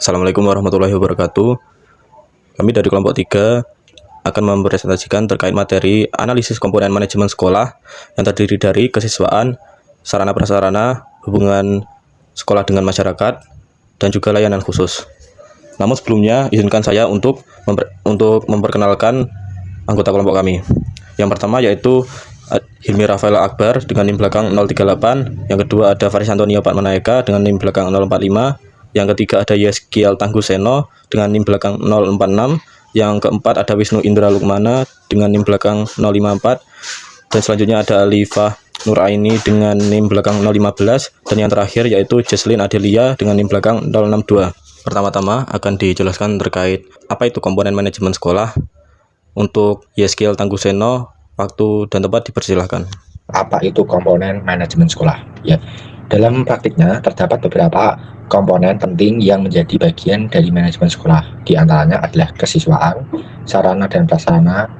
Assalamualaikum warahmatullahi wabarakatuh. Kami dari kelompok 3 akan mempresentasikan terkait materi analisis komponen manajemen sekolah yang terdiri dari kesiswaan, sarana prasarana, hubungan sekolah dengan masyarakat, dan juga layanan khusus. Namun sebelumnya izinkan saya untuk memperkenalkan anggota kelompok kami. Yang pertama yaitu Hilmi Rafael Akbar dengan NIM belakang 038, yang kedua ada Faris Antonio Patmanayaka dengan NIM belakang 045, yang ketiga ada Yeskiel Tangguh Seno dengan NIM belakang 046, yang keempat ada Wisnu Indra Lukmana dengan NIM belakang 054, dan selanjutnya ada Alifah Nuraini dengan NIM belakang 015, dan yang terakhir yaitu Jesslyn Adelia dengan NIM belakang 062. Pertama-tama akan dijelaskan terkait apa itu komponen manajemen sekolah. Untuk Yeskiel Tangguh Seno, waktu dan tempat dipersilahkan. Apa itu komponen manajemen sekolah? Ya, dalam praktiknya terdapat beberapa komponen penting yang menjadi bagian dari manajemen sekolah. Di antaranya adalah kesiswaan, sarana dan prasarana,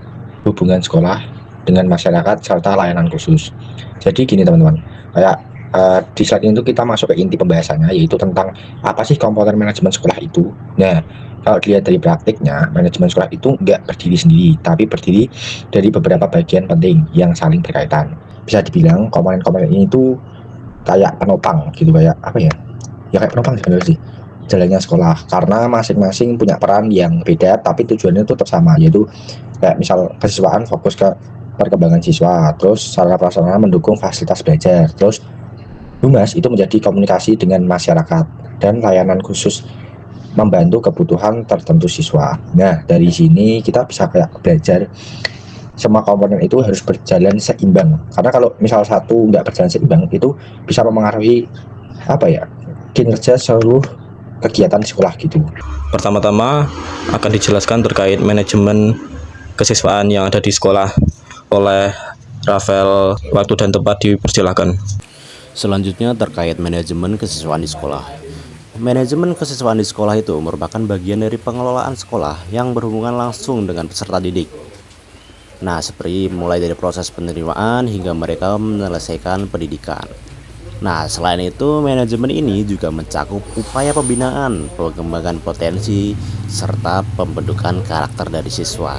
hubungan sekolah dengan masyarakat, serta layanan khusus. Jadi gini teman-teman, kayak di slide ini tuh kita masuk ke inti pembahasannya, yaitu tentang apa sih komponen manajemen sekolah itu. Nah, kalau dilihat dari praktiknya, manajemen sekolah itu nggak berdiri sendiri, tapi berdiri dari beberapa bagian penting yang saling berkaitan. Bisa dibilang komponen-komponen ini tuh kayak penopang gitu, kayak apa ya? Ya kayak penopang sih jalannya sekolah, karena masing-masing punya peran yang beda, tapi tujuannya itu tetap sama, yaitu kayak misal kesiswaan fokus ke perkembangan siswa, terus sarana prasarana mendukung fasilitas belajar, terus humas itu menjadi komunikasi dengan masyarakat, dan layanan khusus membantu kebutuhan tertentu siswa. Nah, dari sini kita bisa kayak belajar semua komponen itu harus berjalan seimbang. Karena kalau misal satu nggak berjalan seimbang, itu bisa mempengaruhi apa ya, kinerja seluruh kegiatan sekolah gitu. Pertama-tama akan dijelaskan terkait manajemen kesiswaan yang ada di sekolah oleh Rafael. Waktu dan tempat dipersilahkan. Selanjutnya terkait manajemen kesiswaan di sekolah. Manajemen kesiswaan di sekolah itu merupakan bagian dari pengelolaan sekolah yang berhubungan langsung dengan peserta didik. Nah, seperti mulai dari proses penerimaan hingga mereka menyelesaikan pendidikan. Nah, selain itu, manajemen ini juga mencakup upaya pembinaan, pengembangan potensi, serta pembentukan karakter dari siswa.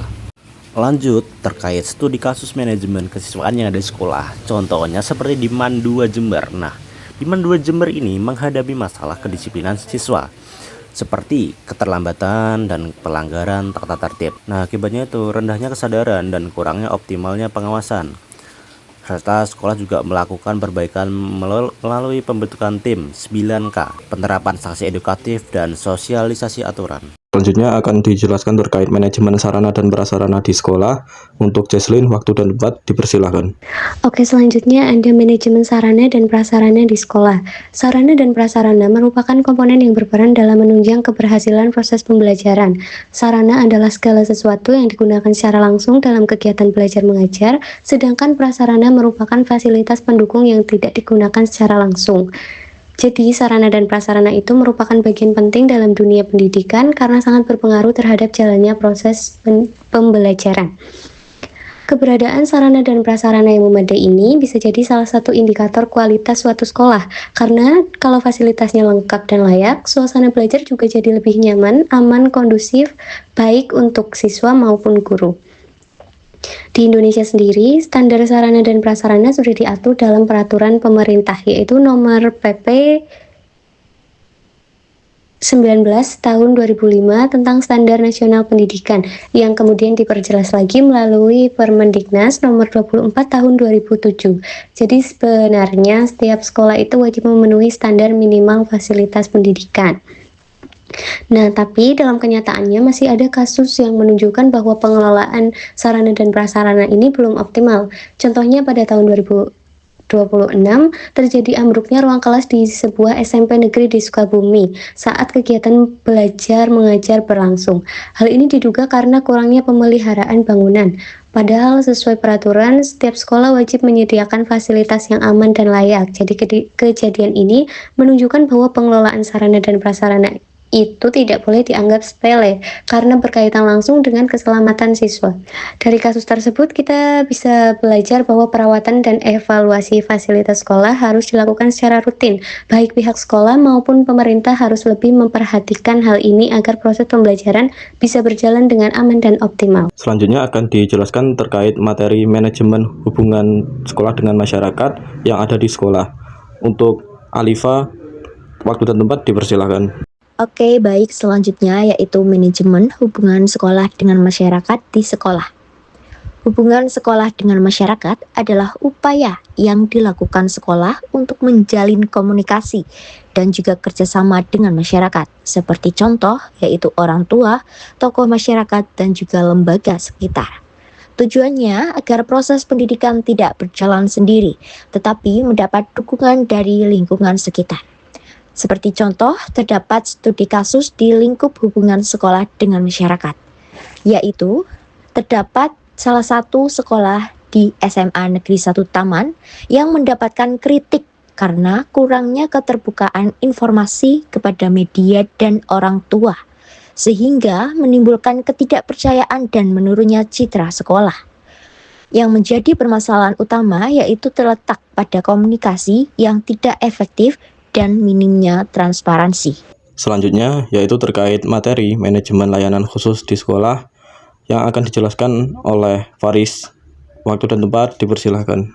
Lanjut, terkait studi kasus manajemen kesiswaan yang ada di sekolah. Contohnya seperti di MAN 2 Jember. Nah, di MAN 2 Jember ini menghadapi masalah kedisiplinan siswa seperti keterlambatan dan pelanggaran tata tertib. Nah, akibatnya itu rendahnya kesadaran dan kurangnya optimalnya pengawasan. Serta sekolah juga melakukan perbaikan melalui pembentukan tim 9K, penerapan sanksi edukatif dan sosialisasi aturan. Selanjutnya akan dijelaskan terkait manajemen sarana dan prasarana di sekolah. Untuk Jesslyn, waktu dan tempat dipersilahkan. Oke, selanjutnya ada manajemen sarana dan prasarana di sekolah. Sarana dan prasarana merupakan komponen yang berperan dalam menunjang keberhasilan proses pembelajaran. Sarana adalah segala sesuatu yang digunakan secara langsung dalam kegiatan belajar mengajar, sedangkan prasarana merupakan fasilitas pendukung yang tidak digunakan secara langsung. Jadi, sarana dan prasarana itu merupakan bagian penting dalam dunia pendidikan karena sangat berpengaruh terhadap jalannya proses pembelajaran. Keberadaan sarana dan prasarana yang memadai ini bisa jadi salah satu indikator kualitas suatu sekolah, karena kalau fasilitasnya lengkap dan layak, suasana belajar juga jadi lebih nyaman, aman, kondusif, baik untuk siswa maupun guru. Di Indonesia sendiri, standar sarana dan prasarana sudah diatur dalam peraturan pemerintah, yaitu nomor PP 19 tahun 2005 tentang Standar Nasional Pendidikan, yang kemudian diperjelas lagi melalui Permendiknas nomor 24 tahun 2007. Jadi sebenarnya setiap sekolah itu wajib memenuhi standar minimal fasilitas pendidikan. Nah, tapi dalam kenyataannya masih ada kasus yang menunjukkan bahwa pengelolaan sarana dan prasarana ini belum optimal. Contohnya pada tahun 2026 terjadi ambruknya ruang kelas di sebuah SMP negeri di Sukabumi saat kegiatan belajar mengajar berlangsung. Hal ini diduga karena kurangnya pemeliharaan bangunan. Padahal sesuai peraturan, setiap sekolah wajib menyediakan fasilitas yang aman dan layak. Jadi kejadian ini menunjukkan bahwa pengelolaan sarana dan prasarana itu tidak boleh dianggap sepele karena berkaitan langsung dengan keselamatan siswa. Dari kasus tersebut kita bisa belajar bahwa perawatan dan evaluasi fasilitas sekolah harus dilakukan secara rutin. Baik pihak sekolah maupun pemerintah harus lebih memperhatikan hal ini agar proses pembelajaran bisa berjalan dengan aman dan optimal. Selanjutnya akan dijelaskan terkait materi manajemen hubungan sekolah dengan masyarakat yang ada di sekolah. Untuk Alifa, waktu dan tempat dipersilahkan. Oke, baik, selanjutnya yaitu manajemen hubungan sekolah dengan masyarakat di sekolah. Hubungan sekolah dengan masyarakat adalah upaya yang dilakukan sekolah untuk menjalin komunikasi dan juga kerjasama dengan masyarakat, seperti contoh yaitu orang tua, tokoh masyarakat, dan juga lembaga sekitar. Tujuannya agar proses pendidikan tidak berjalan sendiri, tetapi mendapat dukungan dari lingkungan sekitar. Seperti contoh, terdapat studi kasus di lingkup hubungan sekolah dengan masyarakat, yaitu terdapat salah satu sekolah di SMA Negeri 1 Taman yang mendapatkan kritik karena kurangnya keterbukaan informasi kepada media dan orang tua, sehingga menimbulkan ketidakpercayaan dan menurunnya citra sekolah. Yang menjadi permasalahan utama yaitu terletak pada komunikasi yang tidak efektif dan minimnya transparansi. Selanjutnya yaitu terkait materi manajemen layanan khusus di sekolah yang akan dijelaskan oleh Faris. Waktu dan tempat dipersilahkan.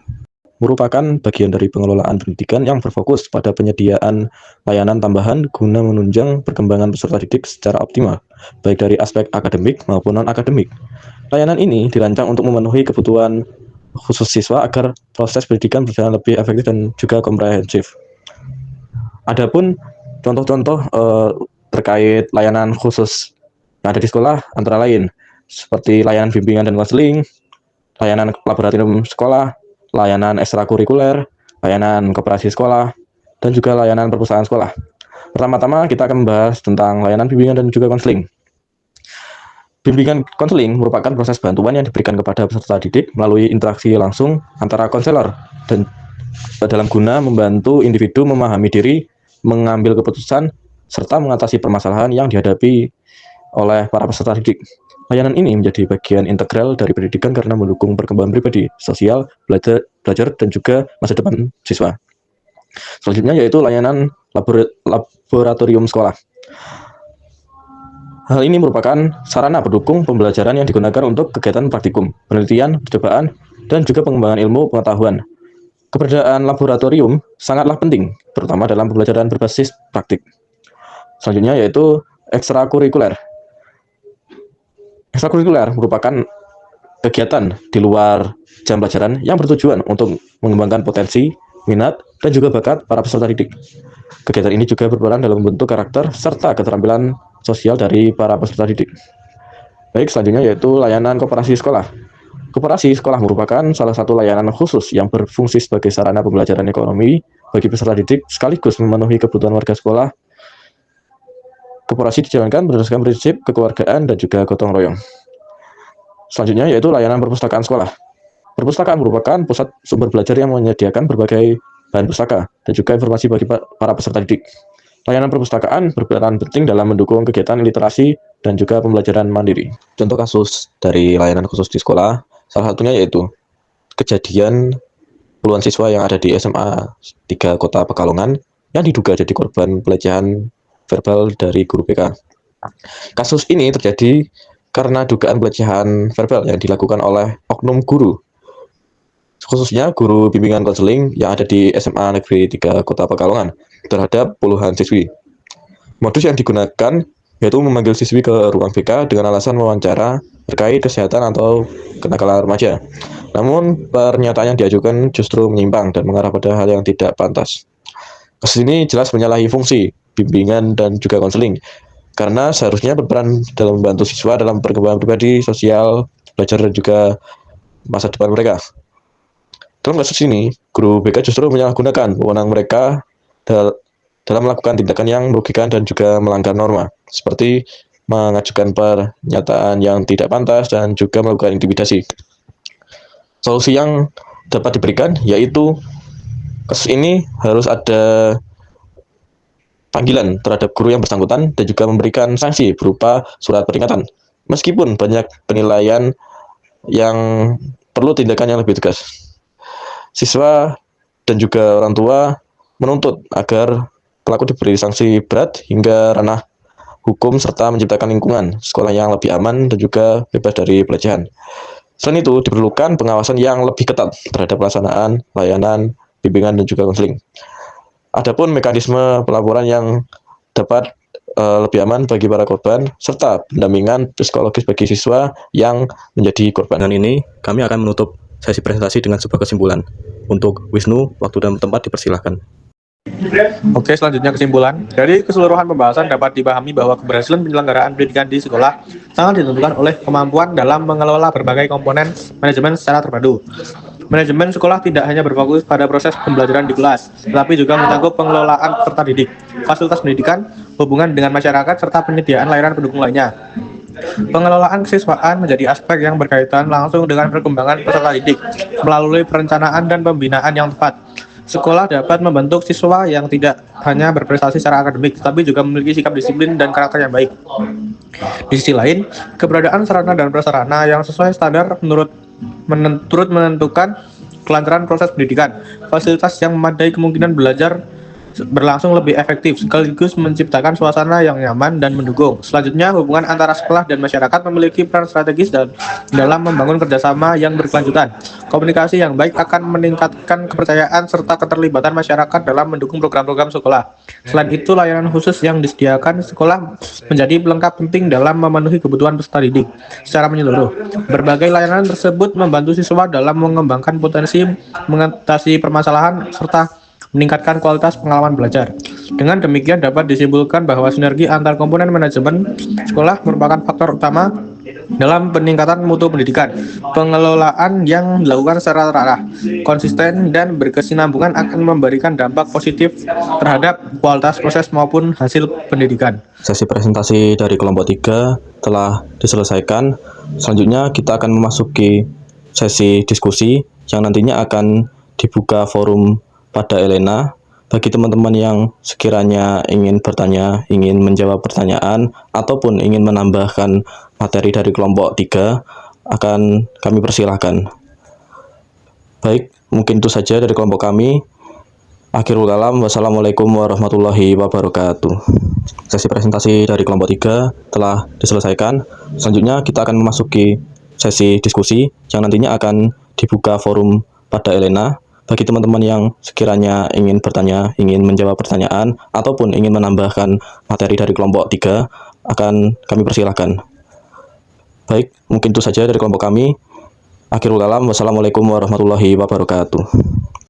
Merupakan bagian dari pengelolaan pendidikan yang berfokus pada penyediaan layanan tambahan guna menunjang perkembangan peserta didik secara optimal, baik dari aspek akademik maupun non-akademik. Layanan ini dirancang untuk memenuhi kebutuhan khusus siswa agar proses pendidikan berjalan lebih efektif dan juga komprehensif. Adapun contoh-contoh terkait layanan khusus yang ada di sekolah antara lain seperti layanan bimbingan dan konseling, layanan laboratorium sekolah, layanan ekstrakurikuler, layanan koperasi sekolah, dan juga layanan perpustakaan sekolah. Pertama-tama kita akan membahas tentang layanan bimbingan dan juga konseling. Bimbingan konseling merupakan proses bantuan yang diberikan kepada peserta didik melalui interaksi langsung antara konselor dan dalam guna membantu individu memahami diri, mengambil keputusan, serta mengatasi permasalahan yang dihadapi oleh para peserta didik. Layanan ini menjadi bagian integral dari pendidikan karena mendukung perkembangan pribadi, sosial, belajar dan juga masa depan siswa. Selanjutnya yaitu layanan laboratorium sekolah. Hal ini merupakan sarana pendukung pembelajaran yang digunakan untuk kegiatan praktikum, penelitian, percobaan, dan juga pengembangan ilmu pengetahuan. Keberadaan laboratorium sangatlah penting, terutama dalam pembelajaran berbasis praktik. Selanjutnya yaitu ekstrakurikuler. Ekstrakurikuler merupakan kegiatan di luar jam pelajaran yang bertujuan untuk mengembangkan potensi, minat, dan juga bakat para peserta didik. Kegiatan ini juga berperan dalam membentuk karakter serta keterampilan sosial dari para peserta didik. Baik, selanjutnya yaitu layanan koperasi sekolah. Koperasi sekolah merupakan salah satu layanan khusus yang berfungsi sebagai sarana pembelajaran ekonomi bagi peserta didik sekaligus memenuhi kebutuhan warga sekolah. Koperasi dijalankan berdasarkan prinsip kekeluargaan dan juga gotong royong. Selanjutnya yaitu layanan perpustakaan sekolah. Perpustakaan merupakan pusat sumber belajar yang menyediakan berbagai bahan pustaka dan juga informasi bagi para peserta didik. Layanan perpustakaan berperan penting dalam mendukung kegiatan literasi dan juga pembelajaran mandiri. Contoh kasus dari layanan khusus di sekolah, salah satunya yaitu kejadian puluhan siswa yang ada di SMA 3 Kota Pekalongan yang diduga jadi korban pelecehan verbal dari guru BK. Kasus ini terjadi karena dugaan pelecehan verbal yang dilakukan oleh oknum guru, khususnya guru bimbingan konseling yang ada di SMA Negeri 3 Kota Pekalongan terhadap puluhan siswi. Modus yang digunakan yaitu memanggil siswi ke ruang BK dengan alasan wawancara terkait kesehatan atau kenakalan remaja. Namun pernyataan yang diajukan justru menyimpang dan mengarah pada hal yang tidak pantas. Kasus ini jelas menyalahi fungsi bimbingan dan juga konseling karena seharusnya berperan dalam membantu siswa dalam perkembangan pribadi, sosial, belajar dan juga masa depan mereka. Dalam kasus ini, guru BK justru menyalahgunakan wewenang mereka dalam melakukan tindakan yang merugikan dan juga melanggar norma, seperti mengajukan pernyataan yang tidak pantas dan juga melakukan intimidasi. Solusi yang dapat diberikan yaitu kasus ini harus ada panggilan terhadap guru yang bersangkutan dan juga memberikan sanksi berupa surat peringatan. Meskipun banyak penilaian yang perlu tindakan yang lebih tegas. Siswa dan juga orang tua menuntut agar pelaku diberi sanksi berat hingga ranah hukum serta menciptakan lingkungan sekolah yang lebih aman dan juga bebas dari pelecehan. Selain itu, diperlukan pengawasan yang lebih ketat terhadap pelaksanaan, layanan, bimbingan, dan juga konseling. Adapun mekanisme pelaporan yang dapat lebih aman bagi para korban, serta pendampingan psikologis bagi siswa yang menjadi korban. Dan ini, kami akan menutup sesi presentasi dengan sebuah kesimpulan. Untuk Wisnu, waktu dan tempat dipersilahkan. Oke, selanjutnya kesimpulan. Dari keseluruhan pembahasan dapat dipahami bahwa keberhasilan penyelenggaraan pendidikan di sekolah sangat ditentukan oleh kemampuan dalam mengelola berbagai komponen manajemen secara terpadu. Manajemen sekolah tidak hanya berfokus pada proses pembelajaran di kelas, tetapi juga mencakup pengelolaan peserta didik, fasilitas pendidikan, hubungan dengan masyarakat, serta penyediaan layanan pendukung lainnya. Pengelolaan kesiswaan menjadi aspek yang berkaitan langsung dengan perkembangan peserta didik melalui perencanaan dan pembinaan yang tepat. Sekolah dapat membentuk siswa yang tidak hanya berprestasi secara akademik, tapi juga memiliki sikap disiplin dan karakter yang baik. Di sisi lain, keberadaan sarana dan prasarana yang sesuai standar turut menentukan kelancaran proses pendidikan. Fasilitas yang memadai kemungkinan belajar berlangsung lebih efektif, sekaligus menciptakan suasana yang nyaman dan mendukung. Selanjutnya, hubungan antara sekolah dan masyarakat memiliki peran strategis dalam membangun kerjasama yang berkelanjutan. Komunikasi yang baik akan meningkatkan kepercayaan serta keterlibatan masyarakat dalam mendukung program-program sekolah. Selain itu, layanan khusus yang disediakan sekolah menjadi pelengkap penting dalam memenuhi kebutuhan peserta didik secara menyeluruh. Berbagai layanan tersebut membantu siswa dalam mengembangkan potensi, mengatasi permasalahan, serta meningkatkan kualitas pengalaman belajar. Dengan demikian dapat disimpulkan bahwa sinergi antar komponen manajemen sekolah merupakan faktor utama dalam peningkatan mutu pendidikan. Pengelolaan yang dilakukan secara terarah, konsisten, dan berkesinambungan akan memberikan dampak positif terhadap kualitas proses maupun hasil pendidikan. Sesi presentasi dari kelompok 3 telah diselesaikan. Selanjutnya kita akan memasuki sesi diskusi yang nantinya akan dibuka forum pada Elena. Bagi teman-teman yang sekiranya ingin bertanya, ingin menjawab pertanyaan, ataupun ingin menambahkan materi dari kelompok 3, akan kami persilahkan. Baik, mungkin itu saja dari kelompok kami. Akhirul kalam, wassalamualaikum warahmatullahi wabarakatuh. Sesi presentasi dari kelompok 3 telah diselesaikan. Selanjutnya kita akan memasuki sesi diskusi yang nantinya akan dibuka forum pada Elena. Bagi teman-teman yang sekiranya ingin bertanya, ingin menjawab pertanyaan, ataupun ingin menambahkan materi dari kelompok 3, akan kami persilahkan. Baik, mungkin itu saja dari kelompok kami. Akhirul kalam, wassalamualaikum warahmatullahi wabarakatuh.